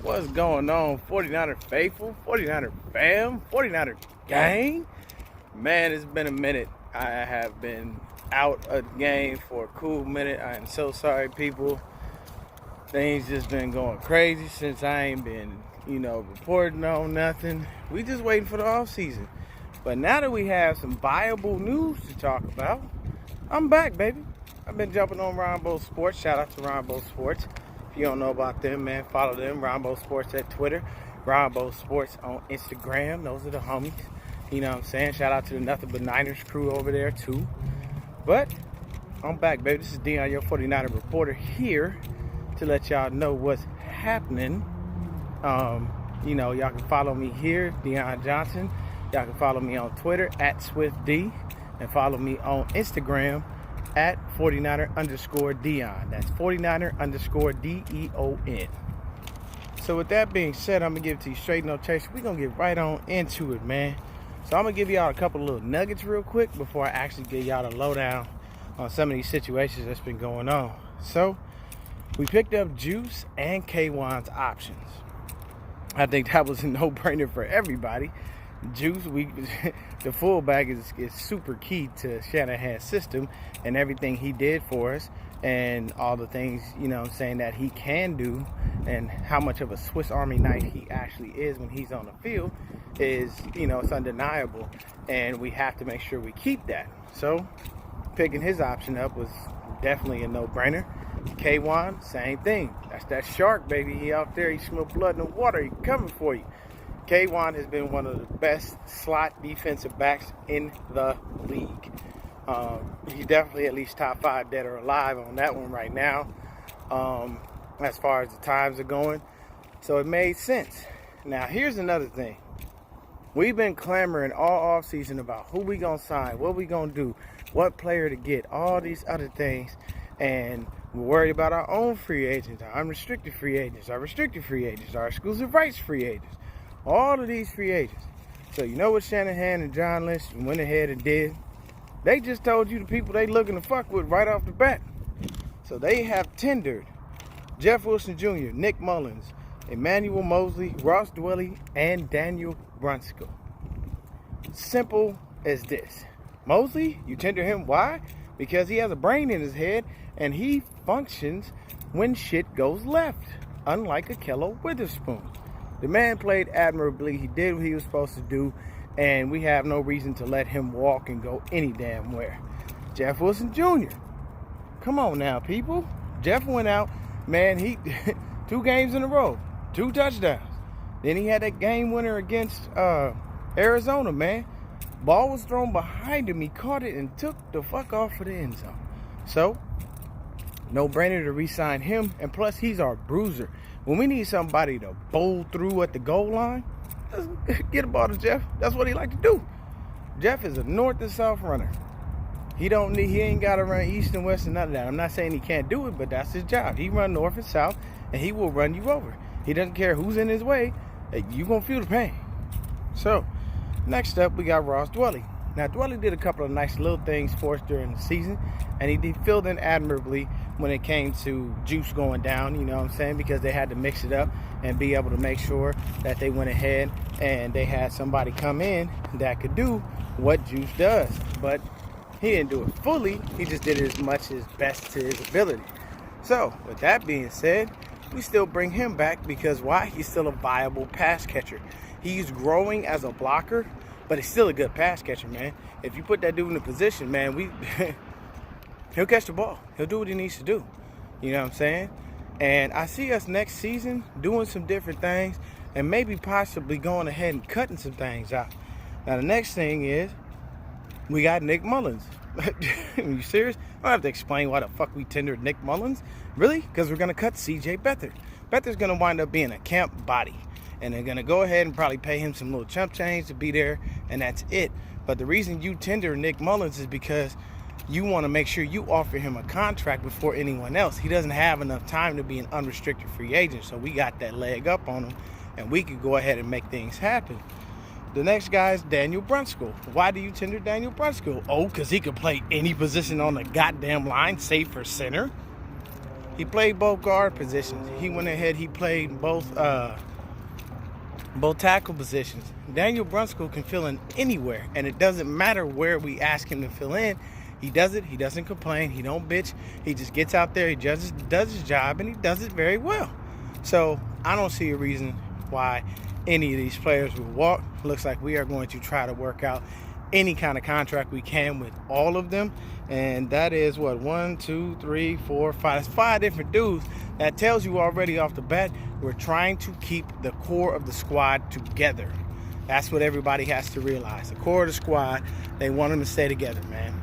What's going on, 49er faithful, 49er fam, 49er gang? Man, it's been a minute. I have been out of the game for a cool minute. I am so sorry, people. Things just been going crazy since I ain't been, reporting on nothing. We just waiting for the off season. But now that we have some viable news to talk about, I'm back, baby. I've been jumping on Rombo Sports. Shout out to Rombo Sports. If you don't know about them, man, follow them. Rombo Sports at Twitter. Rombo Sports on Instagram. Those are the homies. You know what I'm saying? Shout out to the Nothing But Niners crew over there, too. But I'm back, baby. This is Dion, your 49er reporter, here to let y'all know what's happening. Y'all can follow me here, Dion Johnson. Y'all can follow me on Twitter at SwiftD. And follow me on Instagram at 49er_Dion. That's 49er_DEON. So with that being said, I'm going to give it to you straight, no chase. We're going to get right on into it, man. So I'm going to give y'all a couple of little nuggets real quick before I actually give y'all the lowdown on some of these situations that's been going on. So we picked up Juice and K'uan's options. I think that was a no-brainer for everybody. Juice, the fullback is super key to Shanahan's system and everything he did for us and all the things, saying that he can do and how much of a Swiss Army knife he actually is when he's on the field is, it's undeniable. And we have to make sure we keep that. So picking his option up was definitely a no-brainer. K'uan, same thing. That's that shark, baby. He out there, he smell blood in the water. He coming for you. K'uan has been one of the best slot defensive backs in the league. He's definitely at least top 5 dead or alive on that one right now, as far as the times are going. So it made sense. Now, here's another thing. We've been clamoring all offseason about who we going to sign, what we going to do, what player to get, all these other things. And we're worried about our own free agents, our unrestricted free agents, our restricted free agents, our exclusive rights free agents. All of these free agents. So you know what Shanahan and John Lynch went ahead and did? They just told you the people they looking to fuck with right off the bat. So they have tendered Jeff Wilson Jr., Nick Mullins, Emmanuel Mosley, Ross Dwelly, and Daniel Brunskill. Simple as this. Mosley, you tender him. Why? Because he has a brain in his head and he functions when shit goes left, unlike a Kello Witherspoon. The man played admirably. He did what he was supposed to do, and we have no reason to let him walk and go any damn where. Jeff Wilson Jr. Come on now, people. Jeff went out, man, he 2 games in a row, 2 touchdowns. Then he had that game winner against Arizona, man. Ball was thrown behind him. He caught it and took the fuck off for the end zone. So, no brainer to re-sign him, and plus he's our bruiser. When we need somebody to bowl through at the goal line, let's get a ball to Jeff. That's what he like to do. Jeff is a north and south runner. He ain't got to run east and west and none of that. I'm not saying he can't do it, but that's his job. He run north and south, and he will run you over. He doesn't care who's in his way. You're going to feel the pain. So, next up, we got Ross Dwelly. Now, Dwelly did a couple of nice little things for us during the season, and he filled in admirably when it came to Juice going down, you know what I'm saying, because they had to mix it up and be able to make sure that they went ahead and they had somebody come in that could do what Juice does. But he didn't do it fully. He just did it as much as best to his ability. So, with that being said, we still bring him back because why? He's still a viable pass catcher. He's growing as a blocker, but he's still a good pass catcher, man. If you put that dude in a position, man, he'll catch the ball. He'll do what he needs to do. You know what I'm saying? And I see us next season doing some different things and maybe possibly going ahead and cutting some things out. Now, the next thing is we got Nick Mullins. Are you serious? I don't have to explain why the fuck we tendered Nick Mullins. Really? Because we're going to cut C.J. Beathard. Beathard's going to wind up being a camp body. And they're going to go ahead and probably pay him some little chump change to be there, and that's it. But the reason you tender Nick Mullins is because you want to make sure you offer him a contract before anyone else. He doesn't have enough time to be an unrestricted free agent, so we got that leg up on him, and we could go ahead and make things happen. The next guy is Daniel Brunskill. Why do you tender Daniel Brunskill? Oh, because he could play any position on the goddamn line, save for center. He played both guard positions. He went ahead, he played both tackle positions. Daniel Brunskill can fill in anywhere, and it doesn't matter where we ask him to fill in. He does it. He doesn't complain. He don't bitch. He just gets out there. He just does his job, and he does it very well. So I don't see a reason why any of these players will walk. Looks like we are going to try to work out any kind of contract we can with all of them. And that is what, 1, 2, 3, 4, 5. That's 5 different dudes. That tells you already off the bat, we're trying to keep the core of the squad together. That's what everybody has to realize. The core of the squad, they want them to stay together, man.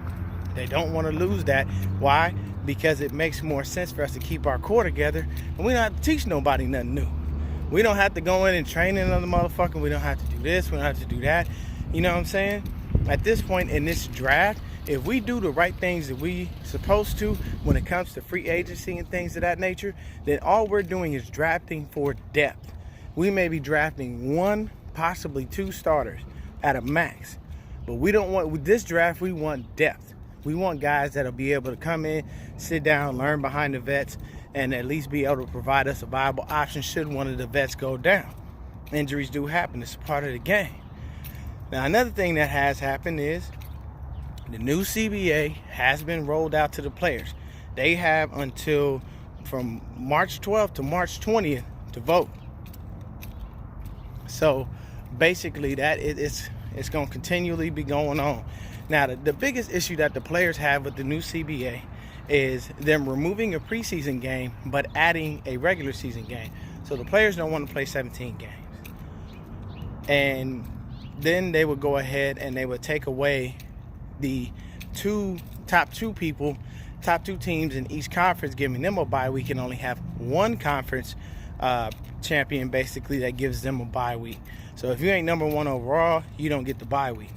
They don't want to lose that. Why? Because it makes more sense for us to keep our core together, and we don't have to teach nobody nothing new. We don't have to go in and train another motherfucker. We don't have to do this. We don't have to do that. You know what I'm saying? At this point in this draft, if we do the right things that we supposed to when it comes to free agency and things of that nature, then all we're doing is drafting for depth. We may be drafting 1, possibly 2 starters at a max. But we don't want, with this draft, we want depth. We want guys that'll be able to come in, sit down, learn behind the vets, and at least be able to provide us a viable option should one of the vets go down. Injuries do happen. It's a part of the game. Now, another thing that has happened is the new CBA has been rolled out to the players. They have until from March 12th to March 20th to vote. So basically that it's going to continually be going on. Now, the biggest issue that the players have with the new CBA is them removing a preseason game but adding a regular season game. So the players don't want to play 17 games. And then they would go ahead and they would take away the top two teams in each conference, giving them a bye week, and only have one conference champion basically that gives them a bye week. So if you ain't number 1 overall, you don't get the bye week.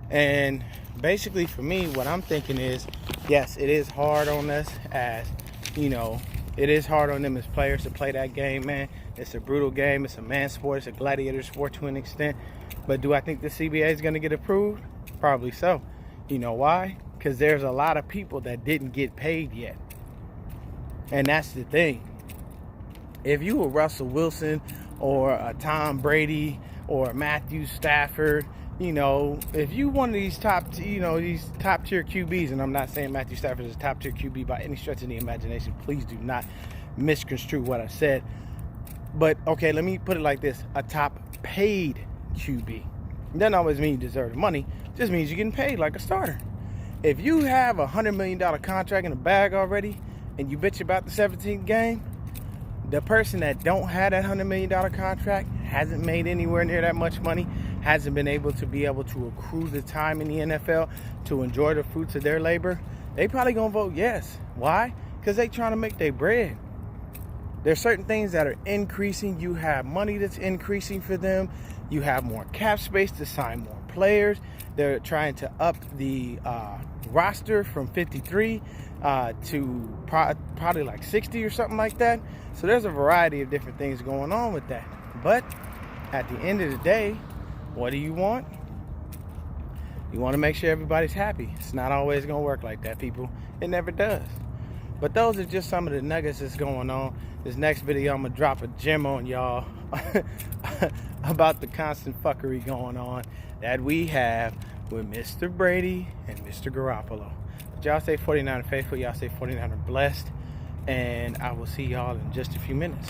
And basically for me, what I'm thinking is, yes, it is hard on us as, you know, it is hard on them as players to play that game, man. It's a brutal game. It's a man sport. It's a gladiator sport to an extent. But do I think the CBA is going to get approved? Probably so. You know why? Because there's a lot of people that didn't get paid yet. And that's the thing. If you were Russell Wilson or a Tom Brady or a Matthew Stafford, you know, if you one of these top tier QBs, and I'm not saying Matthew Stafford is a top tier QB by any stretch of the imagination. Please do not misconstrue what I said. But okay, let me put it like this: a top paid QB. Doesn't always mean you deserve the money. Just means you're getting paid like a starter. If you have a $100 million contract in the bag already, and you bitch about the 17th game, the person that don't have that $100 million contract hasn't made anywhere near that much money, hasn't been able to accrue the time in the NFL to enjoy the fruits of their labor, they probably gonna vote yes. Why? Because they trying to make their bread. There's certain things that are increasing. You have money that's increasing for them. You have more cap space to sign more players. They're trying to up the roster from 53 to probably like 60 or something like that. So there's a variety of different things going on with that. But at the end of the day, what do you want? You want to make sure everybody's happy. It's not always going to work like that, people. It never does. But those are just some of the nuggets that's going on. This next video, I'm going to drop a gem on y'all about the constant fuckery going on that we have with Mr. Brady and Mr. Garoppolo. But y'all stay 49er faithful. Y'all stay 49er blessed. And I will see y'all in just a few minutes.